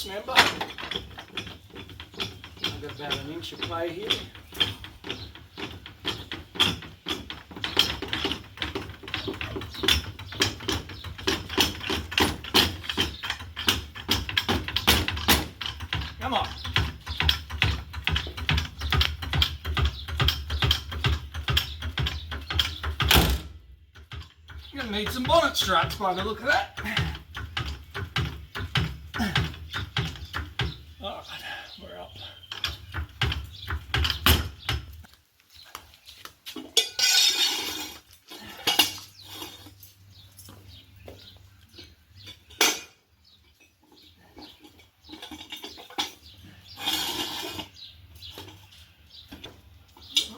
cast member. I've got about an inch of play here. Come on. You're going to need some bonnet struts by the look of that. Alright, we're up.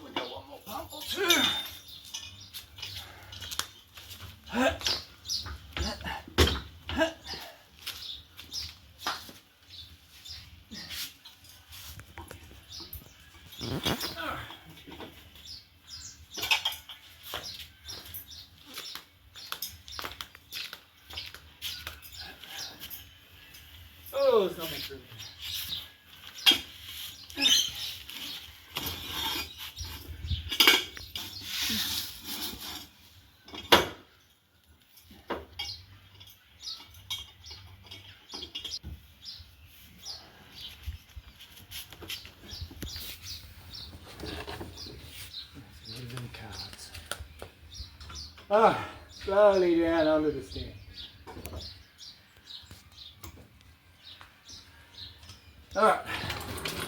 We got one more pump or two. Oh, it's not much room. Ah, slowly down under the stand. Alright,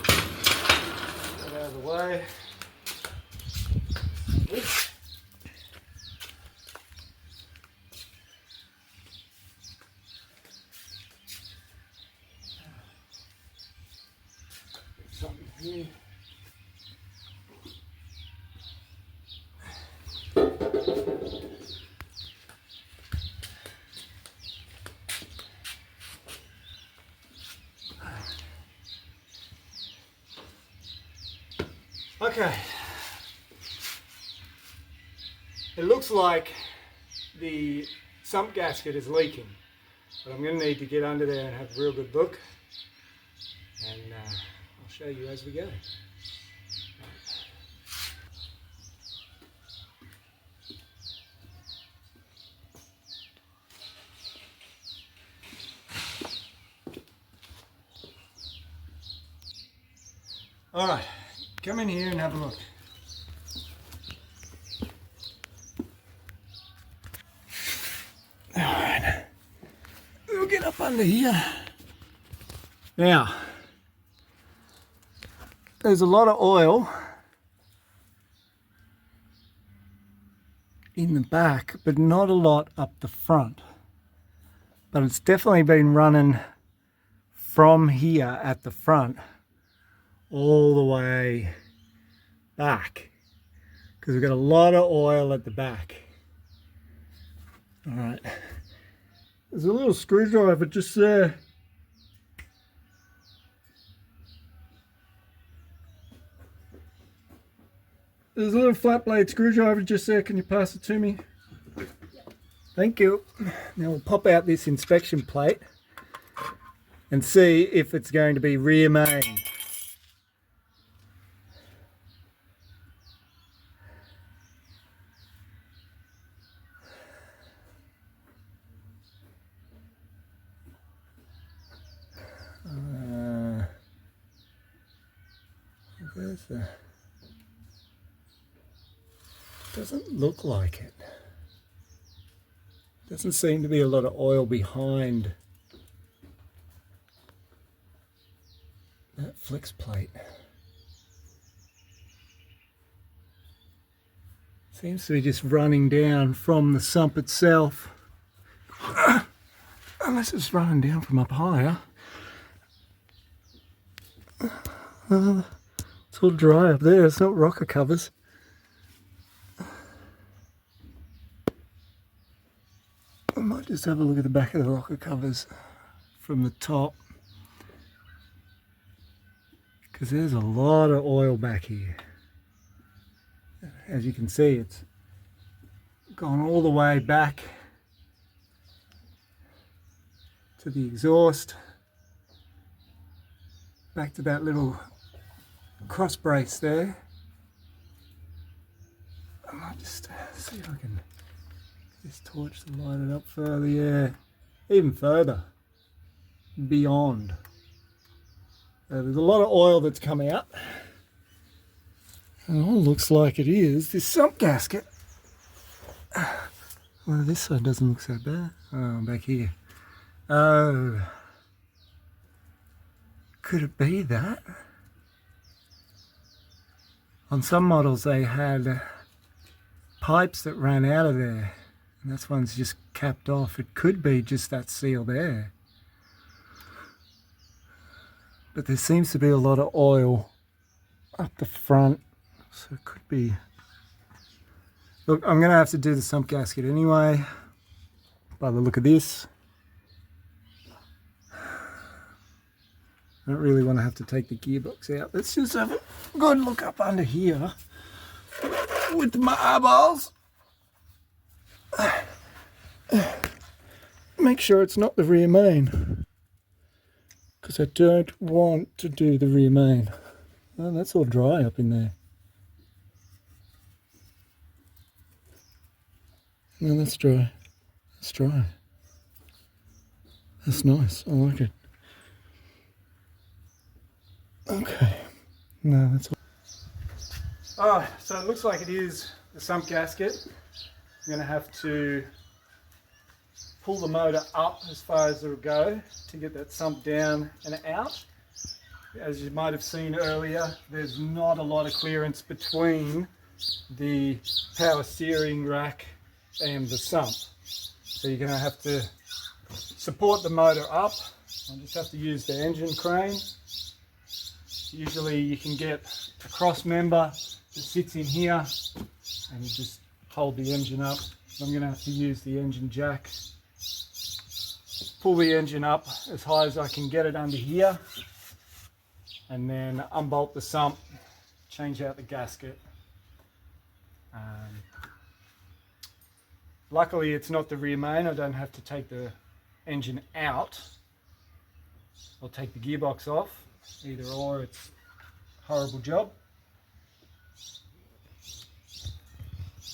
get out of the way. Something here. Okay, it looks like the sump gasket is leaking, but I'm going to need to get under there and have a real good look, and I'll show you as we go. Alright, come in here and have a look. Alright, we'll get up under here. Now, there's a lot of oil in the back, but not a lot up the front. But it's definitely been running from here at the front all the way back, because we've got a lot of oil at the back. All right, there's a little screwdriver just there. There's a little flat blade screwdriver just there. Can you pass it to me? Thank you. Now we'll pop out this inspection plate and see if it's going to be rear main. Where's the... Doesn't look like it. Doesn't seem to be a lot of oil behind that flex plate. Seems to be just running down from the sump itself. Unless it's running down from up higher. It's all dry up there, it's not rocker covers. I might just have a look at the back of the rocker covers from the top, because there's a lot of oil back here. As you can see, it's gone all the way back to the exhaust back to that little cross brace there. I might just see if I can get this torch to light it up further. Yeah, even further, beyond. There's a lot of oil that's come out. And all looks like it is this sump gasket. Well, this side doesn't look so bad. Oh, back here. Oh. Could it be that? On some models they had pipes that ran out of there. And this one's just capped off. It could be just that seal there. But there seems to be a lot of oil up the front. So it could be... Look, I'm going to have to do the sump gasket anyway. By the look of this. I don't really want to have to take the gearbox out. Let's just have a good look up under here with my eyeballs. Make sure it's not the rear main, because I don't want to do the rear main. Oh, that's all dry up in there. No, that's dry. That's dry. That's nice. I like it. Okay. No, that's all. Oh, so it looks like it is the sump gasket. I'm going to have to pull the motor up as far as it'll go to get that sump down and out. As you might have seen earlier, there's not a lot of clearance between the power steering rack and the sump. So you're going to have to support the motor up. I'll just have to use the engine crane. Usually you can get a cross member that sits in here and you just hold the engine up. I'm going to have to use the engine jack. Pull the engine up as high as I can get it under here, and then unbolt the sump, change out the gasket. Luckily it's not the rear main. I don't have to take the engine out. I'll take the gearbox off. Either or, it's a horrible job.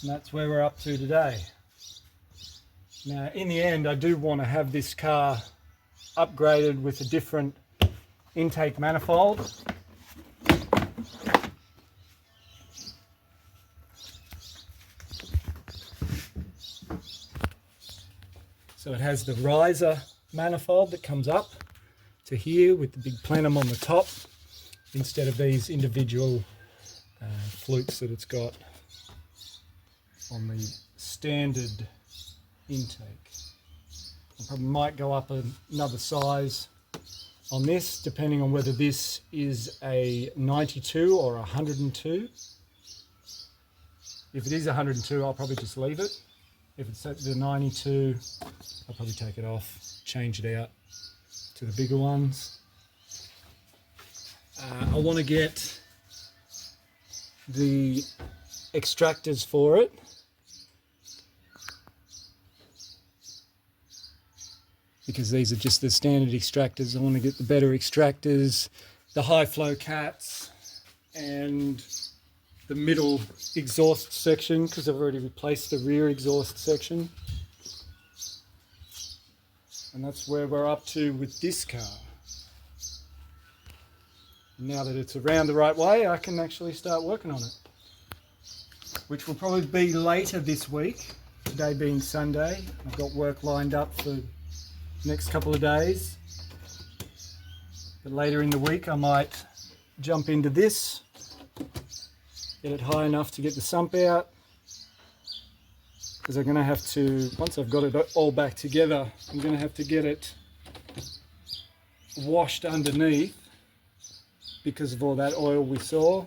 And that's where we're up to today. Now, in the end, I do want to have this car upgraded with a different intake manifold. So it has the riser manifold that comes up to here with the big plenum on the top, instead of these individual flukes that it's got on the standard intake. I probably might go up another size on this, depending on whether this is a 92 or 102. If it is 102, I'll probably just leave it. If it's at the 92, I'll probably take it off, change it out to the bigger ones. I want to get the extractors for it. Because these are just the standard extractors. I want to get the better extractors, the high flow cats, and the middle exhaust section, because I've already replaced the rear exhaust section. And that's where we're up to with this car. Now that it's around the right way, I can actually start working on it, which will probably be later this week, today being Sunday. I've got work lined up for the next couple of days, but later in the week I might jump into this, get it high enough to get the sump out, because I'm going to have to, once I've got it all back together, I'm going to have to get it washed underneath because of all that oil we saw.